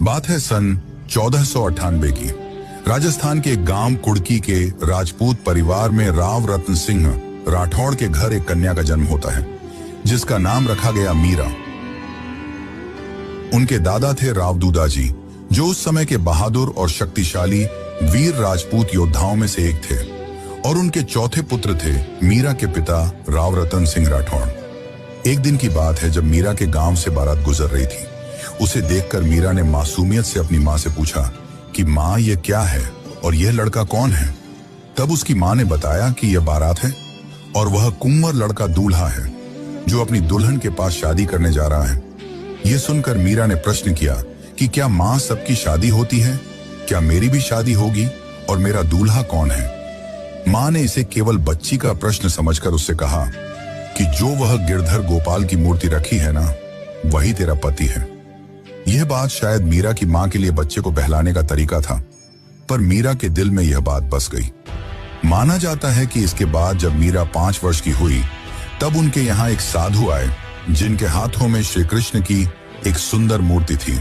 बात है सन 1498 की। राजस्थान के गांव कुड़की के राजपूत परिवार में राव रतन सिंह राठौड़ के घर एक कन्या का जन्म होता है, जिसका नाम रखा गया मीरा। उनके दादा थे राव दूदा जी, जो उस समय के बहादुर और शक्तिशाली वीर राजपूत योद्धाओं में से एक थे, और उनके चौथे पुत्र थे मीरा के पिता राव रतन सिंह राठौड़। एक दिन की बात है जब मीरा के गांव से बारात गुजर रही थी। उसे देखकर मीरा ने मासूमियत से अपनी मां से पूछा कि मां, ये क्या है और यह लड़का कौन है? तब उसकी मां ने बताया कि यह बारात है और वह कुंवर लड़का दूल्हा है जो अपनी दुल्हन के पास शादी करने जा रहा है। यह सुनकर मीरा ने प्रश्न किया कि क्या मां सबकी शादी होती है? क्या मेरी भी शादी होगी और मेरा दूल्हा कौन है? मां ने इसे केवल बच्ची का प्रश्न समझकर उससे कहा कि जो वह गिरधर गोपाल की मूर्ति रखी है ना, वही तेरा पति है। यह बात शायद मीरा की मां के लिए बच्चे को बहलाने का तरीका था, पर मीरा के दिल में यह बात बस गई। माना जाता है कि इसके बाद जब मीरा 5 वर्ष की हुई, तब उनके यहाँ एक साधु आए जिनके हाथों में श्री कृष्ण की एक सुंदर मूर्ति थी।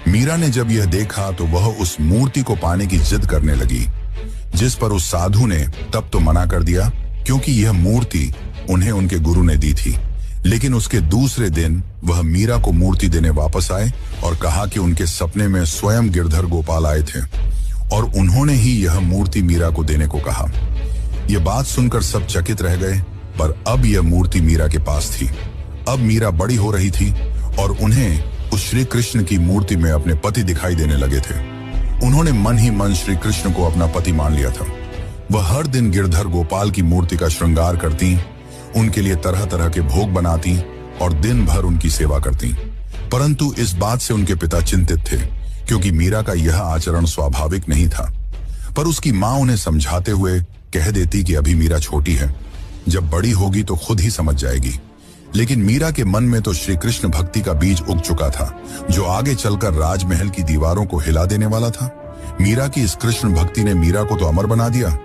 मीरा ने जब यह देखा तो वह उस मूर्ति को पाने की जिद करने लगी, जिस पर उस साधु ने तब तो मना कर दिया, क्योंकि यह मूर्ति उन्हें उनके गुरु ने दी थी। लेकिन उसके दूसरे दिन वह मीरा को मूर्ति देने वापस आए और कहा कि उनके सपने में स्वयं गिरधर गोपाल आए थे और उन्होंने ही यह मूर्ति मीरा को देने को कहा। यह बात सुनकर सब चकित रह गए, पर अब यह मूर्ति मीरा के पास थी। अब मीरा बड़ी हो रही थी और उन्हें उस श्री कृष्ण की मूर्ति में अपने पति दिखाई देने लगे थे। उन्होंने मन ही मन श्री कृष्ण को अपना पति मान लिया था। वह हर दिन गिरधर गोपाल की मूर्ति का श्रृंगार करती, उनके लिए तरह तरह के भोग बनाती और दिन भर उनकी सेवा करती। परंतु इस बात से उनके पिता चिंतित थे, क्योंकि मीरा का यह आचरण स्वाभाविक नहीं था। पर उसकी मां उन्हें समझाते हुए कह देती कि अभी मीरा छोटी है, जब बड़ी होगी तो खुद ही समझ जाएगी। लेकिन मीरा के मन में तो श्री कृष्ण भक्ति का बीज उग चुका था, जो आगे चलकर राजमहल की दीवारों को हिला देने वाला था। मीरा की इस कृष्ण भक्ति ने मीरा को तो अमर बना दिया।